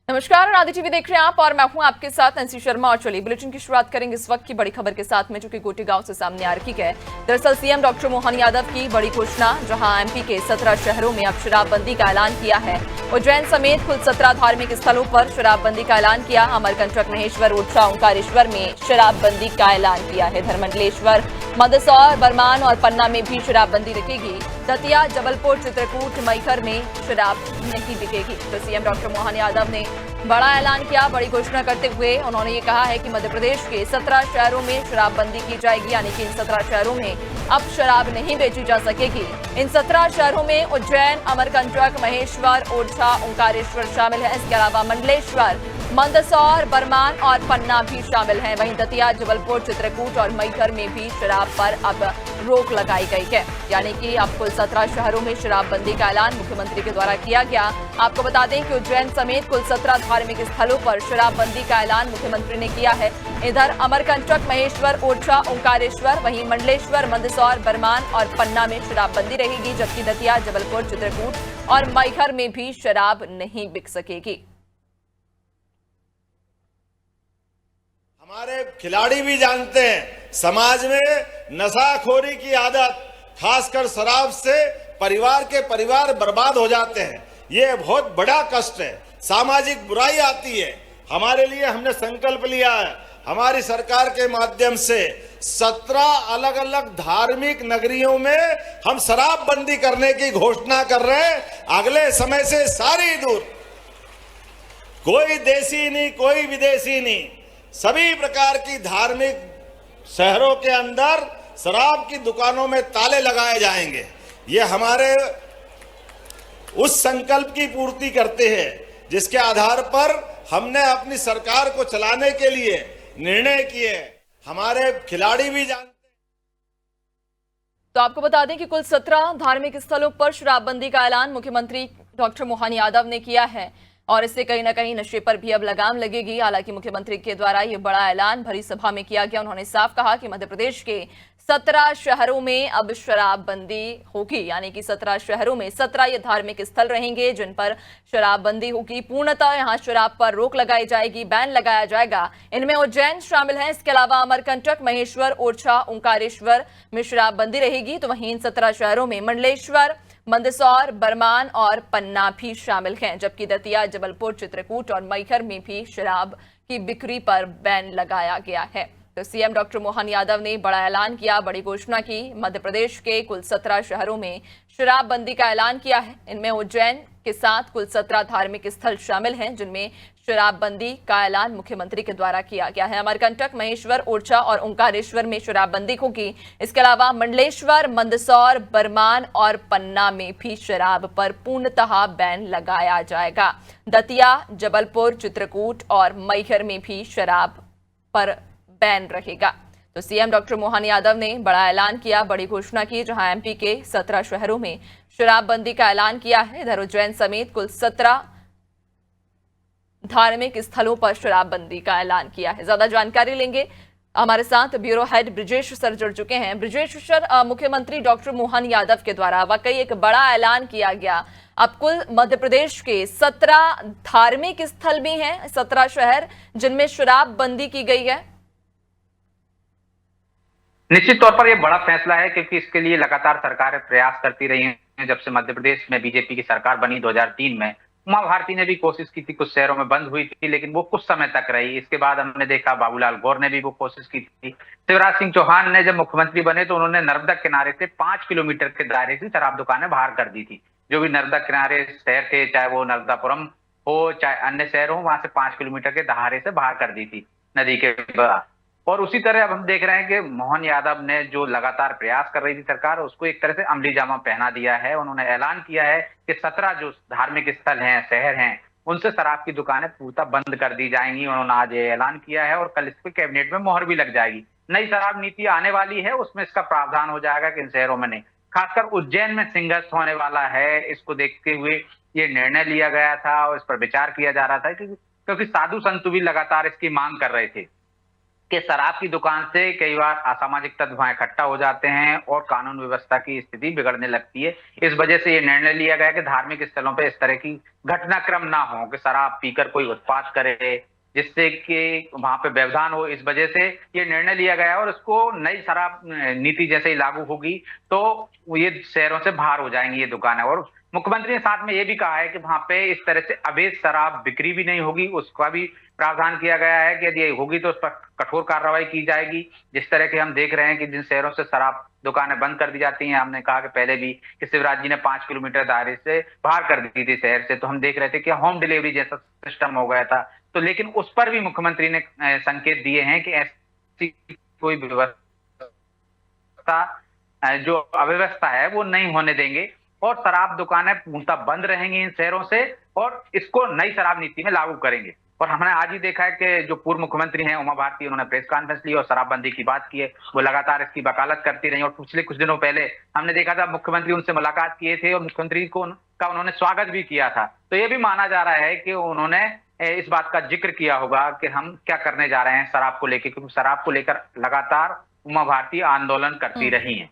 नमस्कार, आदि टीवी देख रहे हैं आप और मैं हूं आपके साथ अंशी शर्मा। और चलिए बुलेटिन की शुरुआत करेंगे इस वक्त की बड़ी खबर के साथ में, जो कि गोटी गांव से सामने आ रही है। दरअसल सीएम डॉक्टर मोहन यादव की बड़ी घोषणा, जहां एमपी के 17 शहरों में अब शराबबंदी का ऐलान किया है। उज्जैन समेत कुल 17 धार्मिक स्थलों पर शराबबंदी का ऐलान किया। अमरकंटक, महेश्वर, ओरछा, ओंकारेश्वर में शराबबंदी का ऐलान किया है। धर्मंडलेश्वर, मंदसौर, बरमान और पन्ना में भी शराबबंदी रखेगी। दतिया, जबलपुर, चित्रकूट, मैहर में शराब नहीं बिकेगी। तो सीएम डॉक्टर मोहन यादव ने बड़ा ऐलान किया। बड़ी घोषणा करते हुए उन्होंने ये कहा है कि मध्य प्रदेश के 17 शहरों में शराबबंदी की जाएगी, यानी कि इन 17 शहरों में अब शराब नहीं बेची जा सकेगी। इन 17 शहरों में उज्जैन, अमरकंटक, महेश्वर, ओरछा, ओंकारेश्वर शामिल है। इसके अलावा मंडलेश्वर, मंदसौर, बरमान और पन्ना भी शामिल हैं। वहीं दतिया, जबलपुर, चित्रकूट और मैहर में भी शराब पर अब रोक लगाई गई है, यानी कि अब कुल 17 शहरों में शराबबंदी का ऐलान मुख्यमंत्री के द्वारा किया गया। आपको बता दें कि उज्जैन समेत कुल 17 धार्मिक स्थलों पर शराबबंदी का ऐलान मुख्यमंत्री ने किया है। इधर अमरकंटक, महेश्वर, ओरछा, ओंकारेश्वर, वहीं मंडलेश्वर, मंदसौर, बरमान और पन्ना में शराबबंदी रहेगी, जबकि दतिया, जबलपुर, चित्रकूट और मैहर में भी शराब नहीं बिक सकेगी। हमारे खिलाड़ी भी जानते हैं, समाज में नशाखोरी की आदत, खासकर शराब से परिवार बर्बाद हो जाते हैं। ये बहुत बड़ा कष्ट है, सामाजिक बुराई आती है। हमारे लिए हमने संकल्प लिया है, हमारी सरकार के माध्यम से 17 अलग अलग धार्मिक नगरियों में हम शराबबंदी करने की घोषणा कर रहे हैं। अगले समय से सारी दूर, कोई देसी नहीं, कोई विदेशी नहीं, सभी प्रकार की धार्मिक शहरों के अंदर शराब की दुकानों में ताले लगाए जाएंगे। ये हमारे उस संकल्प की पूर्ति करते हैं जिसके आधार पर हमने अपनी सरकार को चलाने के लिए निर्णय किए। हमारे खिलाड़ी भी जानते हैं। तो आपको बता दें कि कुल 17 धार्मिक स्थलों पर शराबबंदी का ऐलान मुख्यमंत्री डॉक्टर मोहन यादव ने किया है, और इससे कहीं ना कहीं नशे पर भी अब लगाम लगेगी। हालांकि मुख्यमंत्री के द्वारा ये बड़ा ऐलान भरी सभा में किया गया। उन्होंने साफ कहा कि मध्य प्रदेश के 17 शहरों में अब शराबबंदी होगी, यानी कि 17 शहरों में 17 ये धार्मिक स्थल रहेंगे जिन पर शराबबंदी होगी। पूर्णतः यहाँ शराब पर रोक लगाई जाएगी, बैन लगाया जाएगा। इनमें उज्जैन शामिल है। इसके अलावा अमरकंटक, महेश्वर, ओरछा, ओंकारेश्वर में शराबबंदी रहेगी। तो वहीं इन 17 शहरों में मंडलेश्वर, मंदसौर, बरमान और पन्ना भी शामिल हैं, जबकि दतिया, जबलपुर, चित्रकूट और मैहर में भी शराब की बिक्री पर बैन लगाया गया है। तो सीएम डॉक्टर मोहन यादव ने बड़ा ऐलान किया, बड़ी घोषणा की। मध्य प्रदेश के कुल 17 शहरों में शराबबंदी का ऐलान किया है। इनमें उज्जैन के साथ कुल 17 धार्मिक स्थल शामिल हैं जिनमें शराबबंदी का ऐलान मुख्यमंत्री के द्वारा किया गया है। अमरकंटक, महेश्वर, ओरछा और ओंकारेश्वर में शराबबंदी होगी। इसके अलावा मंडलेश्वर, मंदसौर, बरमान और पन्ना में भी शराब पर पूर्णतः बैन लगाया जाएगा। दतिया, जबलपुर, चित्रकूट और मैहर में भी शराब पर बैन रहेगा। तो सीएम डॉक्टर मोहन यादव ने बड़ा ऐलान किया, बड़ी घोषणा की, जहां एमपी के 17 शहरों में शराबबंदी का ऐलान किया है। इधर उज्जैन समेत कुल 17 धार्मिक स्थलों पर शराबबंदी का ऐलान किया है। ज्यादा जानकारी लेंगे, हमारे साथ ब्यूरो हेड ब्रिजेश सर जुड़ चुके हैं। ब्रिजेश सर, मुख्यमंत्री डॉक्टर मोहन यादव के द्वारा वाकई एक बड़ा ऐलान किया गया। अब कुल मध्य प्रदेश के 17 धार्मिक स्थल भी हैं, 17 शहर जिनमें शराबबंदी की गई है। निश्चित तौर पर यह बड़ा फैसला है, क्योंकि इसके लिए लगातार सरकारें प्रयास करती रही हैं। जब से मध्य प्रदेश में बीजेपी की सरकार बनी 2003 में, उमा भारती ने भी कोशिश की थी, कुछ शहरों में बंद हुई थी, लेकिन वो कुछ समय तक रही। इसके बाद हमने देखा बाबूलाल गौर ने भी वो कोशिश की थी। शिवराज सिंह चौहान ने जब मुख्यमंत्री बने तो उन्होंने नर्मदा किनारे से 5 किलोमीटर के दायरे से शराब दुकानें बाहर कर दी थी। जो भी नर्मदा किनारे शहर थे, चाहे वो नर्मदापुरम हो चाहे अन्य शहर हो, वहां से 5 किलोमीटर के दायरे से बाहर कर दी थी नदी के। और उसी तरह अब हम देख रहे हैं कि मोहन यादव ने जो लगातार प्रयास कर रही थी सरकार, उसको एक तरह से अमली जामा पहना दिया है। उन्होंने ऐलान किया है कि 17 जो धार्मिक स्थल हैं, शहर हैं, उनसे शराब की दुकानें पूर्णतः बंद कर दी जाएंगी। उन्होंने आज ये ऐलान किया है और कल इस पे कैबिनेट में मोहर भी लग जाएगी। नई शराब नीति आने वाली है, उसमें इसका प्रावधान हो जाएगा कि इन शहरों में नहीं। खासकर उज्जैन में संघर्ष होने वाला है, इसको देखते हुए ये निर्णय लिया गया था और इस पर विचार किया जा रहा था, क्योंकि साधु संत भी लगातार इसकी मांग कर रहे थे। कि शराब की दुकान से कई बार असामाजिक तत्व वहां इकट्ठा हो जाते हैं और कानून व्यवस्था की स्थिति बिगड़ने लगती है। इस वजह से ये निर्णय लिया गया कि धार्मिक स्थलों पर इस तरह की घटनाक्रम ना हो कि शराब पीकर कोई उत्पात करे जिससे कि वहां पे व्यवधान हो। इस वजह से ये निर्णय लिया गया है और इसको नई शराब नीति जैसे ही लागू होगी तो ये शहरों से बाहर हो जाएंगी ये दुकानें। और मुख्यमंत्री ने साथ में ये भी कहा है कि वहां पे इस तरह से अवैध शराब बिक्री भी नहीं होगी, उसका भी प्रावधान किया गया है कि यदि होगी तो उस पर कठोर कार्रवाई की जाएगी। जिस तरह के हम देख रहे हैं कि जिन शहरों से शराब दुकानें बंद कर दी जाती हैं, हमने कहा कि पहले भी कि शिवराज जी ने 5 किलोमीटर दायरे से बाहर कर दी थी शहर से, तो हम देख रहे थे कि होम डिलीवरी जैसा सिस्टम हो गया था। तो लेकिन उस पर भी मुख्यमंत्री ने संकेत दिए हैं कि ऐसी कोई व्यवस्था जो अव्यवस्था है वो नहीं होने देंगे और शराब दुकानें पूर्णतः बंद रहेंगी इन शहरों से और इसको नई शराब नीति में लागू करेंगे। और हमने आज ही देखा है कि जो पूर्व मुख्यमंत्री हैं उमा भारती, उन्होंने प्रेस कॉन्फ्रेंस ली और शराबबंदी की बात की है। वो लगातार इसकी वकालत करती रही और पिछले कुछ दिनों पहले हमने देखा था मुख्यमंत्री उनसे मुलाकात किए थे और मुख्यमंत्री को का उन्होंने स्वागत भी किया था। तो ये भी माना जा रहा है कि उन्होंने इस बात का जिक्र किया होगा कि हम क्या करने जा रहे हैं शराब को लेकर, क्योंकि शराब को लेकर लगातार उमा भारती आंदोलन करती रही हैं।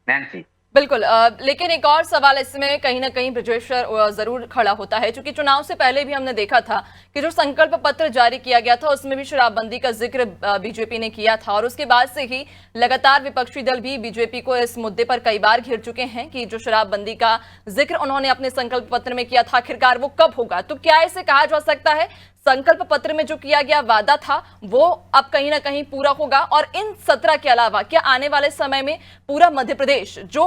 नैन्सी, बिल्कुल। लेकिन एक और सवाल इसमें कहीं ना कहीं ब्रजेश जरूर खड़ा होता है, क्योंकि चुनाव से पहले भी हमने देखा था कि जो संकल्प पत्र जारी किया गया था उसमें भी शराबबंदी का जिक्र बीजेपी ने किया था और उसके बाद से ही लगातार विपक्षी दल भी बीजेपी को इस मुद्दे पर कई बार घेर चुके हैं कि जो शराबबंदी का जिक्र उन्होंने अपने संकल्प पत्र में किया था आखिरकार वो कब होगा। तो क्या इसे कहा जा सकता है संकल्प पत्र में जो किया गया वादा था वो अब कहीं ना कहीं पूरा होगा? और इन 17 के अलावा क्या आने वाले समय में पूरा मध्य प्रदेश, जो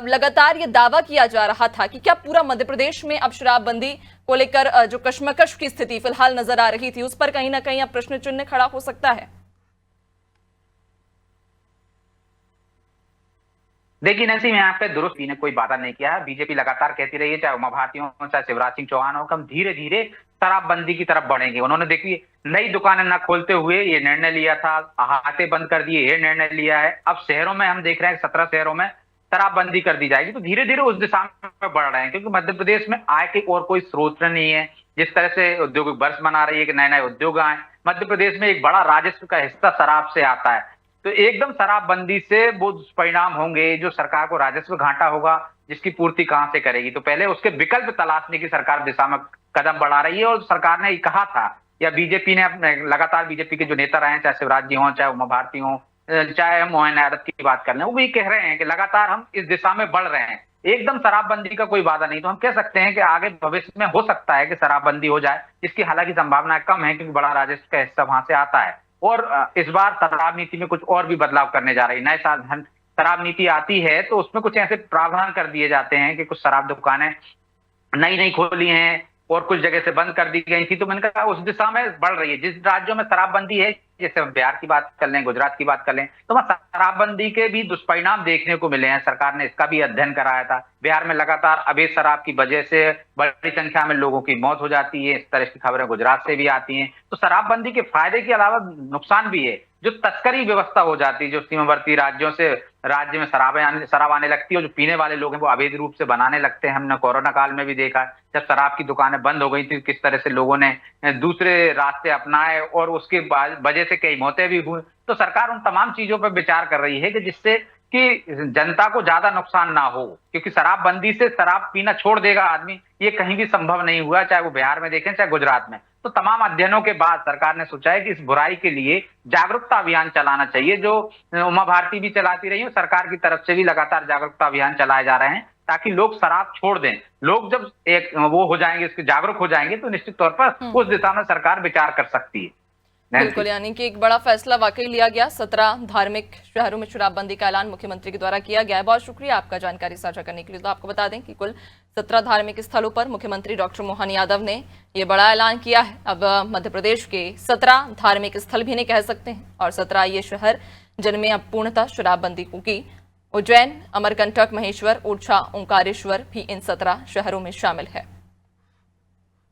लगातार ये दावा किया जा रहा था कि क्या पूरा मध्य प्रदेश में अब शराबबंदी को लेकर जो कशमकश की स्थिति फिलहाल नजर आ रही थी उस पर कहीं ना कहीं अब प्रश्न चिन्ह खड़ा हो सकता है? देखिए नैन्सी, मैं यहाँ पे दुरुस्त ने कोई वादा नहीं किया है। बीजेपी लगातार कहती रही है, चाहे उमा भारती हो चाहे शिवराज सिंह चौहान हो, हम धीरे धीरे शराबबंदी की तरफ बढ़ेंगे। उन्होंने देखिए नई दुकानें न खोलते हुए ये निर्णय लिया था, अहाते बंद कर दिए, ये निर्णय लिया है। अब शहरों में हम देख रहे हैं 17 शहरों में शराबबंदी कर दी जाएगी, तो धीरे धीरे उस दिशा में बढ़ रहे हैं क्योंकि मध्य प्रदेश में आय के और कोई स्रोत नहीं है। जिस तरह से औद्योगिक वर्ष मना रही है कि नए नए उद्योग आए, मध्य प्रदेश में एक बड़ा राजस्व का हिस्सा शराब से आता है। तो एकदम शराबबंदी से वो दुष्परिणाम होंगे, जो सरकार को राजस्व घाटा होगा जिसकी पूर्ति कहां से करेगी। तो पहले उसके विकल्प तलाशने की सरकार दिशा में कदम बढ़ा रही है और सरकार ने कहा था, या बीजेपी ने अपने लगातार बीजेपी के जो नेता रहे हैं, चाहे शिवराज जी हों, चाहे उमा भारती हों, चाहे हम मोहन यादव की बात कर लें, वो भी कह रहे हैं कि लगातार हम इस दिशा में बढ़ रहे हैं। एकदम शराबबंदी का कोई वादा नहीं, तो हम कह सकते हैं कि आगे भविष्य में हो सकता है कि शराबबंदी हो जाए, जिसकी हालांकि संभावना कम है क्योंकि बड़ा राजस्व का हिस्सा वहां से आता है। और इस बार शराब नीति में कुछ और भी बदलाव करने जा रही है। नए साल शराब नीति आती है तो उसमें कुछ ऐसे प्रावधान कर दिए जाते हैं कि कुछ शराब दुकानें नई नई खोली हैं और कुछ जगह से बंद कर दी गई थी। तो मैंने कहा उस दिशा में बढ़ रही है। जिस राज्यों में शराबबंदी है, जैसे हम बिहार की बात कर लें, गुजरात की बात कर लें, तो वहां शराबबंदी के भी दुष्परिणाम देखने को मिले हैं। सरकार ने इसका भी अध्ययन कराया था। बिहार में लगातार अवैध शराब की वजह से बड़ी संख्या में लोगों की मौत हो जाती है। इस तरह की खबरें गुजरात से भी आती हैं। तो शराबबंदी के फायदे के अलावा नुकसान भी है। जो तस्करी व्यवस्था हो जाती है, जो सीमावर्ती राज्यों से राज्य में शराब आने लगती है और जो पीने वाले लोग हैं वो अवैध रूप से बनाने लगते हैं। हमने कोरोना काल में भी देखा, जब शराब की दुकानें बंद हो गई थी, किस तरह से लोगों ने दूसरे रास्ते अपनाए और उसके वजह से कई मौतें भी हुई। तो सरकार उन तमाम चीजों पर विचार कर रही है कि जिससे कि जनता को ज्यादा नुकसान ना हो, क्योंकि शराबबंदी से शराब पीना छोड़ देगा आदमी, ये कहीं भी संभव नहीं हुआ, चाहे वो बिहार में देखें चाहे गुजरात में। तो तमाम अध्ययनों के बाद सरकार ने सोचा है कि इस बुराई के लिए जागरूकता अभियान चलाना चाहिए, जो उमा भारती भी चलाती रही है। सरकार की तरफ से भी लगातार जागरूकता अभियान चलाए जा रहे हैं ताकि लोग शराब छोड़ दें। लोग जब एक वो हो जाएंगे, इसके जागरूक हो जाएंगे, तो निश्चित तौर पर उस दिशा में सरकार विचार कर सकती है। बिल्कुल, यानी कि एक बड़ा फैसला वाकई लिया गया। 17 धार्मिक शहरों में शराबबंदी का ऐलान मुख्यमंत्री के द्वारा किया गया है। बहुत शुक्रिया आपका जानकारी साझा करने के लिए। तो आपको बता दें कि कुल 17 धार्मिक स्थलों पर मुख्यमंत्री डॉक्टर मोहन यादव ने ये बड़ा ऐलान किया है। अब मध्य प्रदेश के 17 धार्मिक स्थल भी नहीं कह सकते हैं और 17 ये शहर जिनमें अब पूर्णतः शराबबंदी होगी। उज्जैन, अमरकंटक, महेश्वर, ओरछा, ओंकारेश्वर भी इन 17 शहरों में शामिल है।